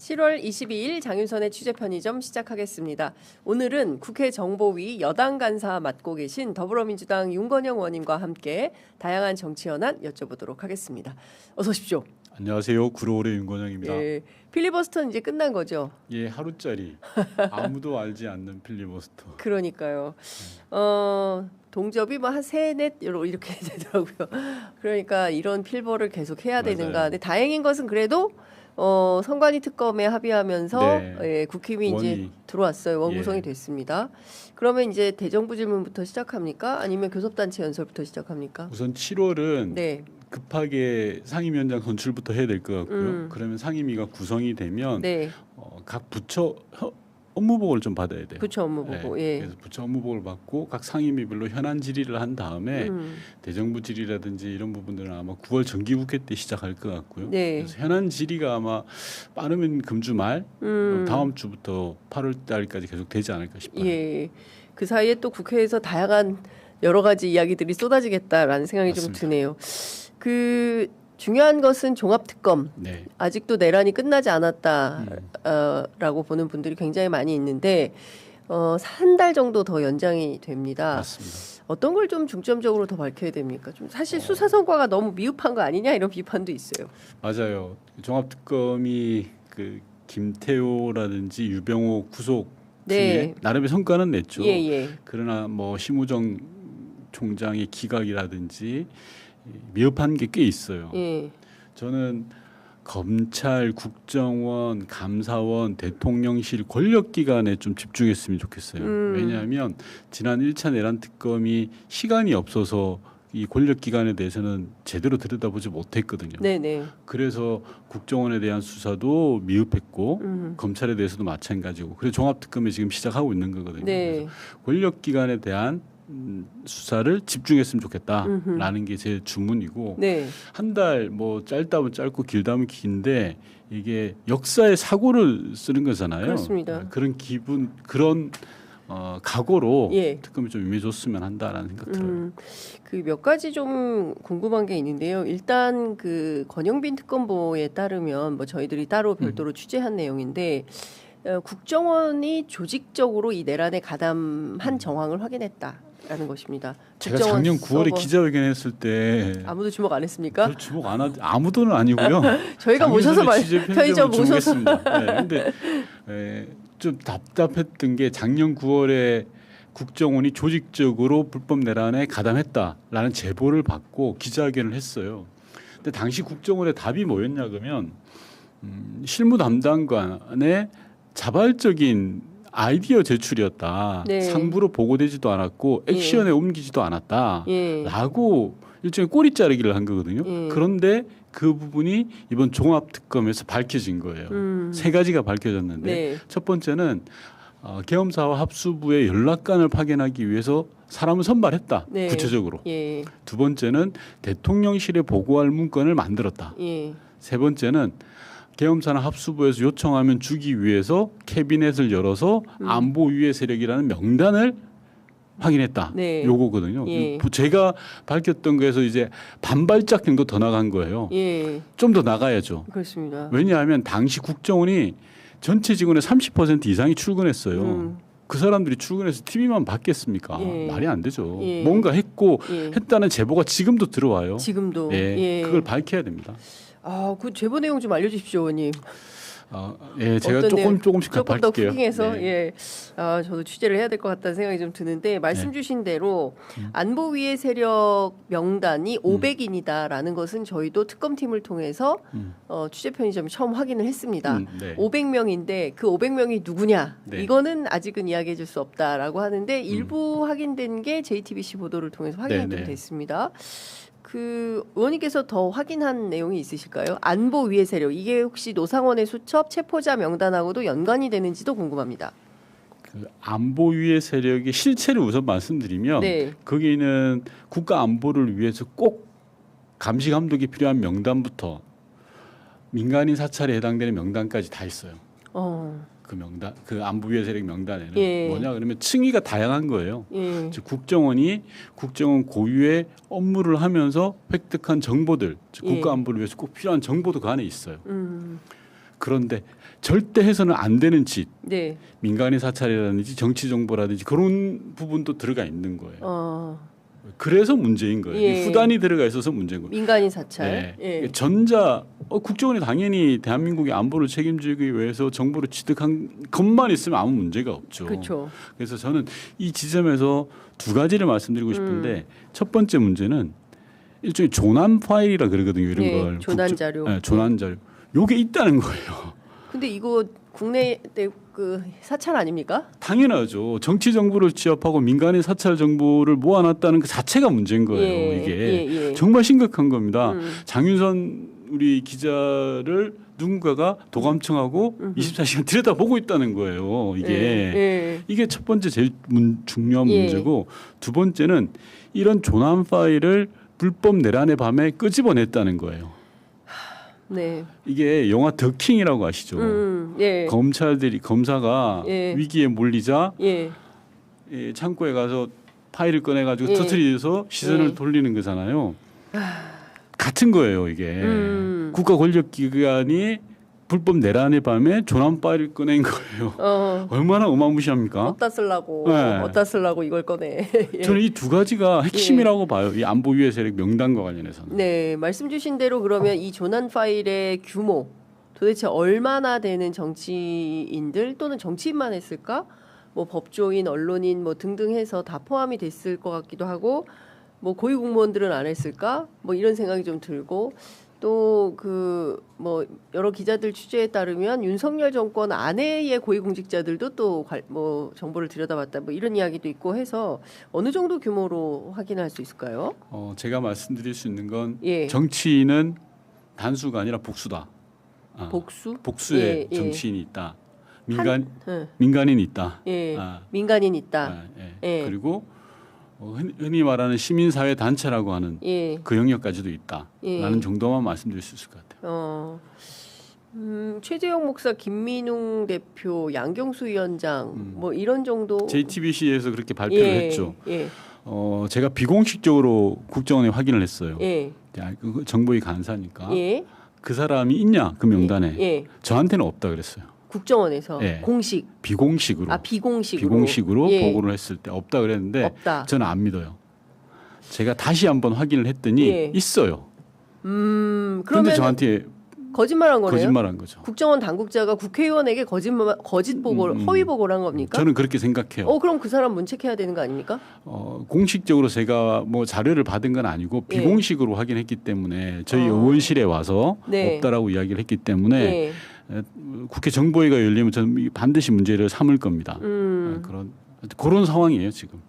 7월 22일 장윤선의 취재편의점 시작하겠습니다. 오늘은 국회 정보위 여당 간사 맡고 계신 더불어민주당 윤건영 의원님과 함께 다양한 정치 현안 여쭤보도록 하겠습니다. 어서 오십시오. 안녕하세요. 구로울의 윤건영입니다. 예, 필리버스터는 이제 끝난 거죠? 예, 하루짜리 아무도 알지 않는 필리버스터. 그러니까요. 동접이 뭐 한 3, 4 이렇게 되더라고요. 그러니까 이런 필버를 계속 해야 되는가. 근데 다행인 것은 그래도 선관위 특검에 합의하면서 네. 예, 국힘이 이제 들어왔어요. 원구성이 됐습니다. 그러면 이제 대정부 질문부터 시작합니까? 아니면 교섭단체 연설부터 시작합니까? 우선 7월은 네. 급하게 상임위원장 선출부터 해야 될 것 같고요. 그러면 상임위가 구성이 되면 네. 각 부처 업무보고를 좀 받아야 돼요. 부처 업무보고. 네. 예. 그래서 부처 업무보고를 받고 각 상임위별로 현안 질의를 한 다음에 대정부 질의라든지 이런 부분들은 아마 9월 정기국회 때 시작할 것 같고요. 네. 그래서 현안 질의가 아마 빠르면 금주 말 다음 주부터 8월 달까지 계속 되지 않을까 싶어요. 예. 그 사이에 또 국회에서 다양한 여러 가지 이야기들이 쏟아지겠다라는 생각이 맞습니다. 좀 드네요. 그 중요한 것은 종합특검. 네. 아직도 내란이 끝나지 않았다라고 보는 분들이 굉장히 많이 있는데 한 달 정도 더 연장이 됩니다. 맞습니다. 어떤 걸 좀 중점적으로 더 밝혀야 됩니까? 좀 사실 수사 성과가 너무 미흡한 거 아니냐 이런 비판도 있어요. 맞아요. 종합특검이 그 김태호라든지 유병호 구속 네. 중에 나름의 성과는 냈죠. 예. 그러나 뭐 심우정 총장의 기각이라든지 미흡한 게 꽤 있어요. 예. 저는 검찰, 국정원, 감사원, 대통령실 권력기관에 좀 집중했으면 좋겠어요. 왜냐하면 지난 1차 내란 특검이 시간이 없어서 이 권력기관에 대해서는 제대로 들여다보지 못했거든요. 네네. 그래서 국정원에 대한 수사도 미흡했고 검찰에 대해서도 마찬가지고 그래서 종합특검이 지금 시작하고 있는 거거든요. 네. 그래서 권력기관에 대한 수사를 집중했으면 좋겠다라는 게 제 주문이고 네. 한 달 뭐 짧다면 짧고 길다면 긴데 이게 역사의 사고를 쓰는 거잖아요. 그렇습니다. 그런 기분 그런 각오로 예. 특검이 좀 임해줬으면 한다라는 생각 들어요. 그 몇 가지 좀 궁금한 게 있는데요. 일단 그 권영빈 특검보에 따르면 뭐 저희들이 따로 별도로 취재한 내용인데 국정원이 조직적으로 이 내란에 가담한 정황을 확인했다라는 것입니다. 제가 작년 9월에 서버. 기자회견했을 때 아무도 주목 안 했습니까? 별 주목 안 하지 아무도는 아니고요. 저희가 모셔서 편의점 모셔서. 그런데 좀 답답했던 게 작년 9월에 국정원이 조직적으로 불법 내란에 가담했다라는 제보를 받고 기자회견을 했어요. 근데 당시 국정원의 답이 뭐였냐 그러면 실무 담당관의 자발적인 아이디어 제출이었다. 네. 상부로 보고되지도 않았고 액션에 옮기지도 않았다라고 일종의 꼬리 자르기를 한 거거든요. 그런데 그 부분이 이번 종합특검에서 밝혀진 거예요. 3가지가 밝혀졌는데 네. 첫 번째는 계엄사와 합수부의 연락관을 파견하기 위해서 사람을 선발했다. 네. 구체적으로. 예. 두 번째는 대통령실에 보고할 문건을 만들었다. 예. 세 번째는 계엄사나 합수부에서 요청하면 주기 위해서 캐비넷을 열어서 안보위의 세력이라는 명단을 확인했다. 네. 요거거든요. 예. 제가 밝혔던 거에서 이제 반발짝 정도 더 나간 거예요. 예. 좀 더 나가야죠. 그렇습니다. 왜냐하면 당시 국정원이 전체 직원의 30% 이상이 출근했어요. 그 사람들이 출근해서 TV만 봤겠습니까? 예. 말이 안 되죠. 예. 뭔가 했고 예. 했다는 제보가 지금도 들어와요. 지금도. 예. 예. 그걸 밝혀야 됩니다. 그 제보 내용 좀 알려주십시오, 의원님. 예, 제가 어떤 내용? 조금씩 조금 더 밝힐게요. 쿠킹해서 네. 예, 저도 취재를 해야 될 것 같다는 생각이 좀 드는데 말씀 주신 대로 안보위의 세력 명단이 500인이다라는 것은 저희도 특검팀을 통해서 취재 편의점이 처음 확인을 했습니다. 네. 500명인데 그 500명이 누구냐? 네. 이거는 아직은 이야기해줄 수 없다라고 하는데 일부 확인된 게 JTBC 보도를 통해서 확인이 네, 좀 네. 됐습니다. 그 의원님께서 더 확인한 내용이 있으실까요? 안보위의 세력 이게 혹시 노상원의 수첩 체포자 명단하고도 연관이 되는지도 궁금합니다. 그 안보위의 세력의 실체를 우선 말씀드리면 네. 거기는 국가 안보를 위해서 꼭 감시 감독이 필요한 명단부터 민간인 사찰에 해당되는 명단까지 다 있어요. 그 명단, 그 안보위의 세력 명단에는 예. 뭐냐 그러면 층위가 다양한 거예요. 예. 즉 국정원 고유의 업무를 하면서 획득한 정보들, 즉 예. 국가 안보를 위해서 꼭 필요한 정보도 그 안에 있어요. 그런데 절대 해서는 안 되는 짓, 네. 민간인 사찰이라든지 정치 정보라든지 그런 부분도 들어가 있는 거예요. 그래서 문제인 거예요. 예. 후단이 들어가 있어서 문제인 거예요. 민간인 사찰. 네. 예. 국정원이 당연히 대한민국의 안보를 책임지기 위해서 정보를 취득한 것만 있으면 아무 문제가 없죠. 그렇죠. 그래서 저는 이 지점에서 두 가지를 말씀드리고 싶은데 첫 번째 문제는 일종의 조난 파일이라 그러거든요. 이런 네, 걸. 조난 자료. 네, 조난 자료. 요게 있다는 거예요. 근데 이거 국내 그 사찰 아닙니까? 당연하죠. 정치 정보를 취합하고 민간인 사찰 정보를 모아놨다는 그 자체가 문제인 거예요. 예, 이게 예. 정말 심각한 겁니다. 장윤선 우리 기자를 누군가가 도감청하고 24시간 들여다보고 있다는 거예요. 이게 첫 번째 제일 중요한 문제고 두 번째는 이런 조난 파일을 불법 내란의 밤에 끄집어냈다는 거예요. 네. 이게 영화 더킹이라고 아시죠? 예. 검사가 예. 위기에 몰리자 예. 창고에 가서 파일을 꺼내가지고 예. 터트려서 시선을 예. 돌리는 거잖아요. 같은 거예요, 이게. 국가 권력기관이 불법 내란의 밤에 조난 파일을 꺼낸 거예요. 얼마나 어마무시합니까? 어디다 쓰려고, 네. 어디다 쓰려고 이걸 꺼내. 예. 저는 이 두 가지가 핵심이라고 봐요. 이 안보 위해 세력 명단과 관련해서는. 네, 말씀 주신 대로 그러면 이 조난 파일의 규모 도대체 얼마나 되는 정치인들 또는 정치인만 했을까? 뭐 법조인, 언론인 뭐 등등 해서 다 포함이 됐을 것 같기도 하고 뭐 고위 공무원들은 안 했을까? 뭐 이런 생각이 좀 들고 또 그 뭐 여러 기자들 취재에 따르면 윤석열 정권 안에의 고위공직자들도 또 뭐 정보를 들여다봤다 뭐 이런 이야기도 있고 해서 어느 정도 규모로 확인할 수 있을까요? 제가 말씀드릴 수 있는 건 예. 정치인은 단수가 아니라 복수다. 복수? 복수의 예, 예. 정치인이 있다. 예. 민간인이 있다. 예. 민간인 있다. 예. 그리고 흔히 말하는 시민사회 단체라고 하는 예. 그 영역까지도 있다라는 예. 정도만 말씀드릴 수 있을 것 같아요. 최재형 목사, 김민웅 대표, 양경수 위원장 뭐 이런 정도. JTBC에서 그렇게 발표를 했죠. 예. 제가 비공식적으로 국정원에 확인을 했어요. 예. 정보위 간사니까 예. 그 사람이 있냐 그 명단에 예. 저한테는 없다 그랬어요. 국정원에서 예. 공식. 비공식으로. 비공식으로 예. 보고를 했을 때 없다 그랬는데 없다. 저는 안 믿어요. 제가 다시 한번 확인을 했더니 예. 있어요. 그런데 그런데 저한테 거짓말한 거네요. 거짓말한 거죠. 국정원 당국자가 국회의원에게 거짓 보고를 허위 보고를 한 겁니까? 저는 그렇게 생각해요. 그럼 그 사람 문책해야 되는 거 아닙니까? 공식적으로 제가 뭐 자료를 받은 건 아니고 예. 비공식으로 확인했기 때문에 저희 의원실에 와서 네. 없다라고 이야기를 했기 때문에 예. 국회 정보위가 열리면 저는 반드시 문제를 삼을 겁니다. 그런 상황이에요 지금.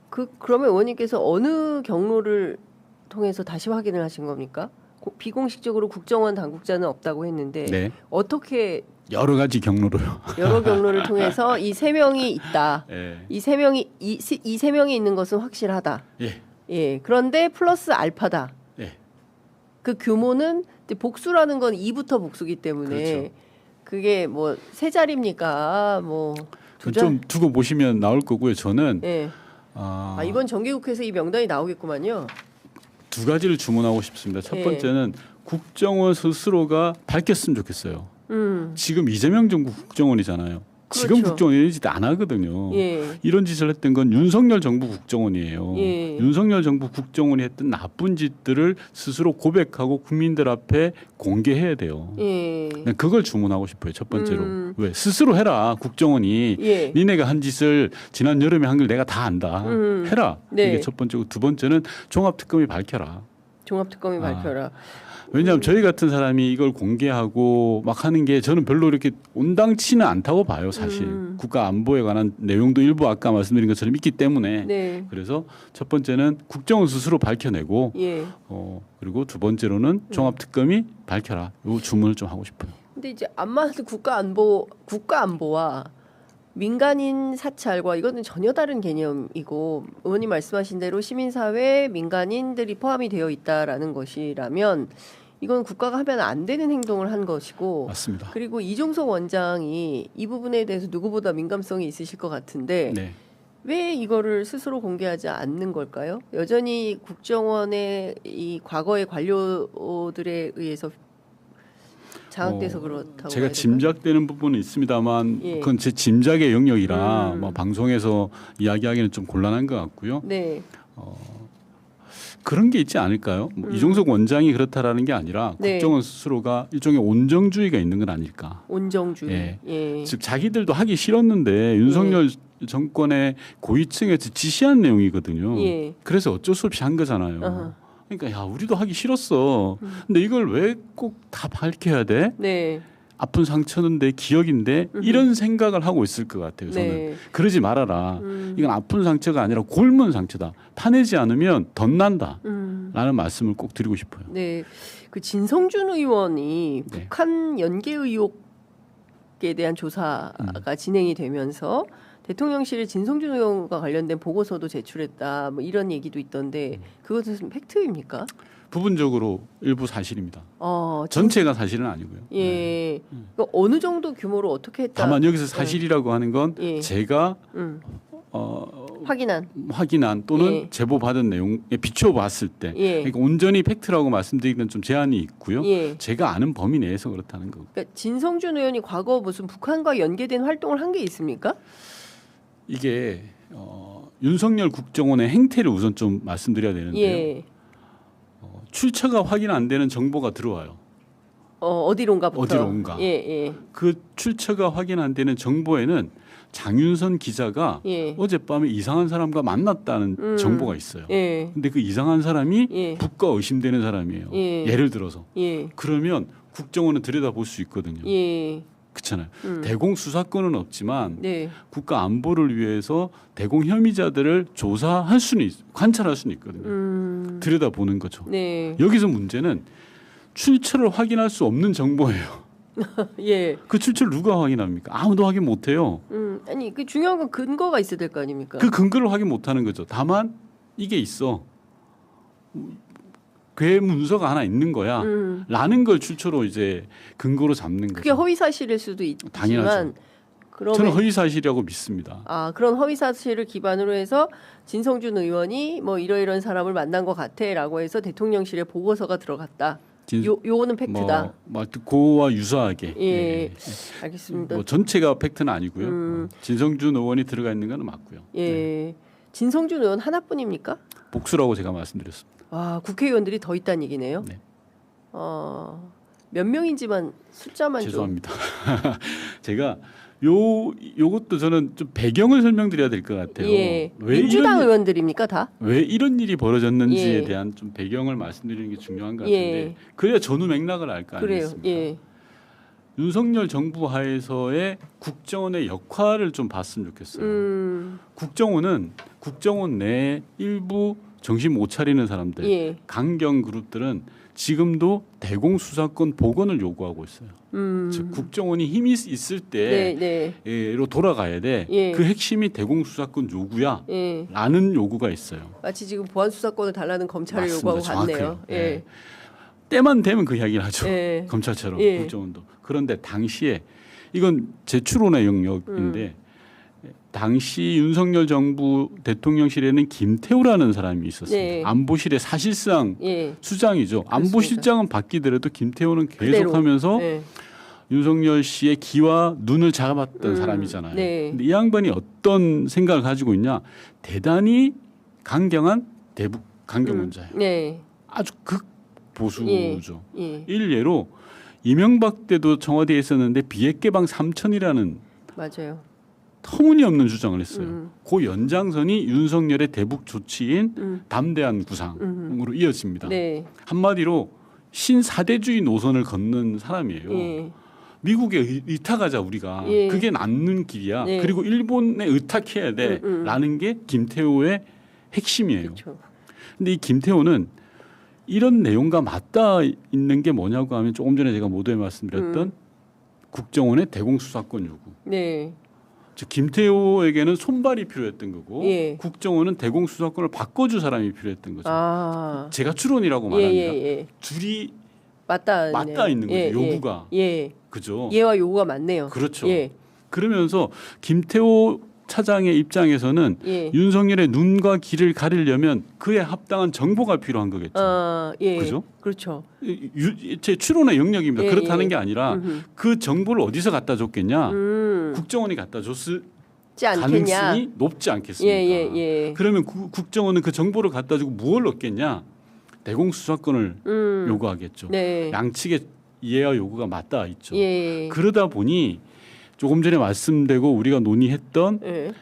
그러면 의원님께서 어느 경로를 통해서 다시 확인을 하신 겁니까? 비공식적으로 국정원 당국자는 없다고 했는데 네. 어떻게 여러 가지 경로로요. 여러 경로를 통해서 이 세 명이 있다. 예. 이 세 명이 있는 것은 확실하다. 예. 예. 그런데 플러스 알파다. 예. 그 규모는 이제 복수라는 건 2부터 복수기 때문에 그렇죠. 그게 뭐 세 자리입니까? 뭐 두 자. 좀 두고 보시면 나올 거고요. 저는 예. 이번 정기국회에서 이 명단이 나오겠구만요. 두 가지를 주문하고 싶습니다. 첫 예. 번째는 국정원 스스로가 밝혔으면 좋겠어요. 지금 이재명 정부 국정원이잖아요. 지금 그렇죠. 국정원이 이런 짓 안 하거든요. 예. 이런 짓을 했던 건 윤석열 정부 국정원이에요. 예. 윤석열 정부 국정원이 했던 나쁜 짓들을 스스로 고백하고 국민들 앞에 공개해야 돼요. 예. 그걸 주문하고 싶어요. 첫 번째로. 왜? 스스로 해라. 국정원이. 예. 니네가 한 짓을 지난 여름에 한 걸 내가 다 안다. 해라. 네. 이게 첫 번째고 두 번째는 종합특검이 밝혀라. 종합특검이 밝혀라. 왜냐하면 저희 같은 사람이 이걸 공개하고 막 하는 게 저는 별로 이렇게 온당치는 않다고 봐요. 사실. 국가 안보에 관한 내용도 일부 아까 말씀드린 것처럼 있기 때문에. 네. 그래서 첫 번째는 국정원 스스로 밝혀내고 예. 그리고 두 번째로는 종합특검이 밝혀라. 요 주문을 좀 하고 싶어요. 근데 이제 안마도 국가안보와 민간인 사찰과 이거는 전혀 다른 개념이고 의원님 말씀하신 대로 시민사회 민간인들이 포함이 되어 있다라는 것이라면 이건 국가가 하면 안 되는 행동을 한 것이고 맞습니다. 그리고 이종석 원장이 이 부분에 대해서 누구보다 민감성이 있으실 것 같은데 네. 왜 이거를 스스로 공개하지 않는 걸까요? 여전히 국정원의 이 과거의 관료들에 의해서 장악돼서 그렇다고. 제가 짐작되는 부분은 있습니다만 예. 그건 제 짐작의 영역이라 뭐 방송에서 이야기하기는 좀 곤란한 것 같고요. 네. 그런 게 있지 않을까요? 뭐 이종석 원장이 그렇다라는 게 아니라 네. 국정원 스스로가 일종의 온정주의가 있는 건 아닐까. 온정주의. 예. 예. 즉 자기들도 하기 싫었는데 윤석열 정권의 고위층에서 지시한 내용이거든요. 예. 그래서 어쩔 수 없이 한 거잖아요. 어허. 그러니까 야 우리도 하기 싫었어. 근데 이걸 왜 꼭 다 밝혀야 돼? 네. 아픈 상처인데 기억인데 이런 생각을 하고 있을 것 같아요. 저는 네. 그러지 말아라. 이건 아픈 상처가 아니라 곪은 상처다. 파내지 않으면 덧난다. 라는 말씀을 꼭 드리고 싶어요. 네. 그 진성준 의원이 네. 북한 연계 의혹에 대한 조사가 진행이 되면서 대통령실에 진성준 의원과 관련된 보고서도 제출했다. 뭐 이런 얘기도 있던데 그것은 팩트입니까? 부분적으로 일부 사실입니다. 진- 전체가 사실은 아니고요. 예. 그러니까 어느 정도 규모로 어떻게 했다? 다만 여기서 사실이라고 하는 건 예. 제가 확인한 또는 예. 제보받은 내용에 비춰봤을 때 예. 그러니까 온전히 팩트라고 말씀드리기는 좀 제한이 있고요. 예. 제가 아는 범위 내에서 그렇다는 거고. 그러니까 진성준 의원이 과거 무슨 북한과 연계된 활동을 한 게 있습니까? 이게 윤석열 국정원의 행태를 우선 좀 말씀드려야 되는데요. 예. 출처가 확인 안 되는 정보가 들어와요. 어디론가부터. 어디론가. 예, 예. 그 출처가 확인 안 되는 정보에는 장윤선 기자가 예. 어젯밤에 이상한 사람과 만났다는 정보가 있어요. 예. 근데 그 이상한 사람이 예. 북과 의심되는 사람이에요. 예. 예를 들어서. 예. 그러면 국정원은 들여다볼 수 있거든요. 예. 그렇잖아요. 대공 수사권은 없지만 네. 국가 안보를 위해서 대공 혐의자들을 조사할 수는 관찰할 수는 있거든요. 들여다보는 거죠. 네. 여기서 문제는 출처를 확인할 수 없는 정보예요. 예. 그 출처를 누가 확인합니까? 아무도 확인 못해요. 아니 그 중요한 건 근거가 있어야 될 거 아닙니까? 그 근거를 확인 못하는 거죠. 다만 이게 있어. 괴 문서가 하나 있는 거야. 라는 걸 출처로 이제 근거로 잡는 거죠. 그게 허위 사실일 수도 있지만 당연하죠. 그러면 저는 허위 사실이라고 믿습니다. 그런 허위 사실을 기반으로 해서 진성준 의원이 뭐 이러이런 사람을 만난 것 같아라고 해서 대통령실에 보고서가 들어갔다. 요거는 팩트다. 그거와 유사하게. 예. 알겠습니다. 뭐 전체가 팩트는 아니고요. 진성준 의원이 들어가 있는 건 맞고요. 예. 네. 진성준 의원 하나뿐입니까? 복수라고 제가 말씀드렸습니다. 국회의원들이 더 있다는 얘기네요. 네. 몇 명인지만 숫자만 죄송합니다. 제가 요것도 저는 좀 배경을 설명드려야 될 것 같아요. 예. 왜 민주당 의원들입니까 다? 왜 이런 일이 벌어졌는지에 예. 대한 좀 배경을 말씀드리는 게 중요한 것 예. 같은데 그래야 전후 맥락을 알 거 그래요. 아니겠습니까? 예. 윤석열 정부 하에서의 국정원의 역할을 좀 봤으면 좋겠어요. 국정원 내 일부 정신 못 차리는 사람들, 예. 강경 그룹들은 지금도 대공 수사권 복원을 요구하고 있어요. 즉 국정원이 힘이 있을 때로 돌아가야 돼. 예. 그 핵심이 대공 수사권 요구야. 예. 라는 요구가 있어요. 마치 지금 보안 수사권을 달라는 검찰을 맞습니다. 요구하고 같네요. 정확해요. 예. 예. 때만 되면 그 이야기를 하죠. 예. 검찰처럼 예. 국정원도. 그런데 당시에 이건 제 추론의 영역인데 당시 윤석열 정부 대통령실에는 김태우라는 사람이 있었습니다. 네. 안보실의 사실상 예. 수장이죠. 안보실장은 바뀌더라도 김태우는 그대로. 계속하면서 예. 윤석열 씨의 귀와 눈을 잡았던 사람이잖아요. 네. 근데 이 양반이 어떤 생각을 가지고 있냐? 대단히 강경한 대북 강경론자예요. 네. 아주 극보수죠. 예. 일례로 이명박 때도 청와대에 있었는데 비핵개방 3천이라는 맞아요. 터무니없는 주장을 했어요. 그 연장선이 윤석열의 대북 조치인 담대한 구상으로 이어집니다. 네. 한마디로 신사대주의 노선을 걷는 사람이에요. 예. 미국에 의탁하자 우리가. 예. 그게 낫는 길이야. 네. 그리고 일본에 의탁해야 돼. 라는 게 김태호의 핵심이에요. 그렇죠. 근데 이 김태호는 이런 내용과 맞닿아 있는 게 뭐냐고 하면 조금 전에 제가 모두에 말씀드렸던 국정원의 대공수사권 요구. 네. 즉 김태호에게는 손발이 필요했던 거고 예. 국정원은 대공수사권을 바꿔줄 사람이 필요했던 거죠. 제가 추론이라고 말합니다. 예. 둘이 맞닿아 있는 거죠. 요구가. 예. 그죠. 예와 요구가 맞네요. 그렇죠. 예. 그러면서 김태호 차장의 입장에서는 예. 윤석열의 눈과 귀를 가리려면 그에 합당한 정보가 필요한 거겠죠. 예. 그죠? 그렇죠. 제 추론의 영역입니다. 예, 그렇다는 예. 게 아니라 그 정보를 어디서 갖다 줬겠냐? 국정원이 갖다 줬을 않겠냐? 가능성이 높지 않겠습니까? 예. 그러면 국정원은 그 정보를 갖다 주고 무엇을 얻겠냐? 대공수사권을 요구하겠죠. 네. 양측의 이해와 요구가 맞닿아 있죠. 예. 그러다 보니 조금 전에 말씀되고 우리가 논의했던 예.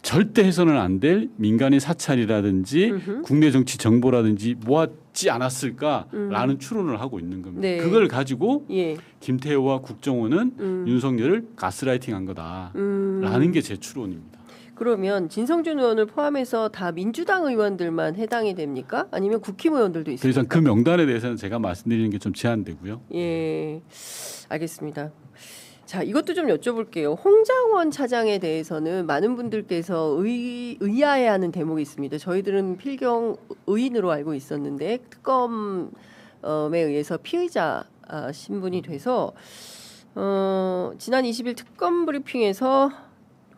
절대 해서는 안 될 민간인 사찰이라든지 국내 정치 정보라든지 모았지 않았을까라는 추론을 하고 있는 겁니다. 네. 그걸 가지고 예. 김태호와 국정원은 윤석열을 가스라이팅한 거다라는 게 제 추론입니다. 그러면 진성준 의원을 포함해서 다 민주당 의원들만 해당이 됩니까? 아니면 국힘의원들도 더 있습니까? 이상 그 명단에 대해서는 제가 말씀드리는 게 좀 제한되고요. 예, 알겠습니다. 자, 이것도 좀 여쭤볼게요. 홍장원 차장에 대해서는 많은 분들께서 의아해하는 대목이 있습니다. 저희들은 필경 의인으로 알고 있었는데 특검에 의해서 피의자 신분이 돼서 지난 20일 특검 브리핑에서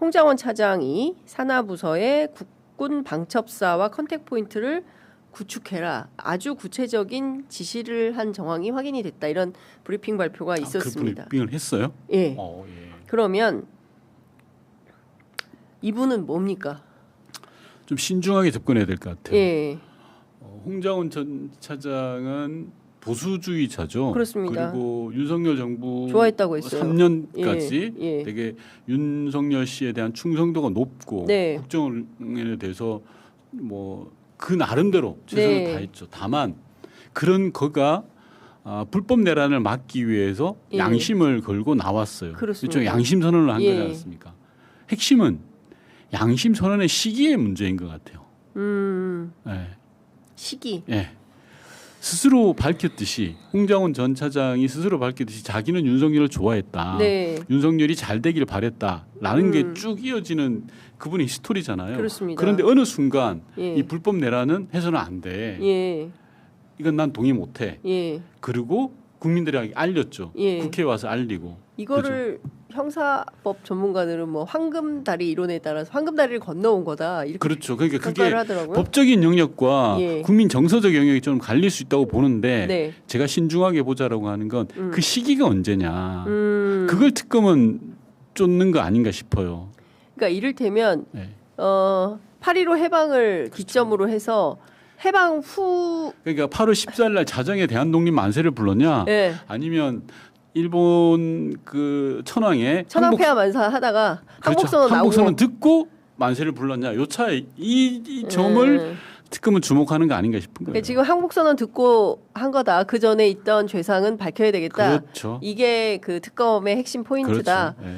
홍장원 차장이 산하부서의 국군 방첩사와 컨택 포인트를 구축해라. 아주 구체적인 지시를 한 정황이 확인이 됐다. 이런 브리핑 발표가 있었습니다. 그 브리핑을 했어요? 예. 예. 그러면 이분은 뭡니까? 좀 신중하게 접근해야 될 것 같아요. 예. 홍장원 전 차장은 보수주의자죠. 그렇습니다. 그리고 윤석열 정부 좋아했다고 했어요. 3년까지 예. 되게 윤석열 씨에 대한 충성도가 높고 네. 국정에 대해서 뭐 그 나름대로 최선을 네. 다했죠. 다만 그런 거가 불법 내란을 막기 위해서 예. 양심을 걸고 나왔어요. 그렇습니다. 일종의 양심 선언을 한 예. 거지 않습니까? 핵심은 양심 선언의 시기의 문제인 것 같아요. 네. 시기. 예. 스스로 밝혔듯이 홍장원 전 차장이 스스로 밝혔듯이 자기는 윤석열을 좋아했다. 네. 윤석열이 잘 되기를 바랬다라는 게 쭉 이어지는 그분의 히스토리잖아요. 그렇습니다. 그런데 어느 순간 예. 이 불법 내란은 해서는 안 돼. 예. 이건 난 동의 못해. 예. 그리고 국민들에게 알렸죠. 예. 국회에 와서 알리고. 이거를 형사법 전문가들은 뭐 황금다리 이론에 따라서 황금다리를 건너온 거다 이렇게 그렇죠. 그러니까 그게 평가를 하더라고요. 법적인 영역과 예. 국민 정서적 영역이 좀 갈릴 수 있다고 보는데 네. 제가 신중하게 보자라고 하는 건 그 시기가 언제냐. 그걸 특검은 쫓는 거 아닌가 싶어요. 그러니까 이를테면 네. 8.15 해방을 기점으로 해서 해방 후 그러니까 8월 14일 날 자정에 대한독립 만세를 불렀냐 예. 아니면 일본 그 천황의 천황폐하 만사 하다가 한국선언 나오고 한국선언 듣고 만세를 불렀냐 요 차에 이 점을 특검은 주목하는 거 아닌가 싶은 거예요. 그러니까 지금 한국선언 듣고 한 거다. 그 전에 있던 죄상은 밝혀야 되겠다. 그렇죠. 이게 그 특검의 핵심 포인트다. 그렇죠. 예.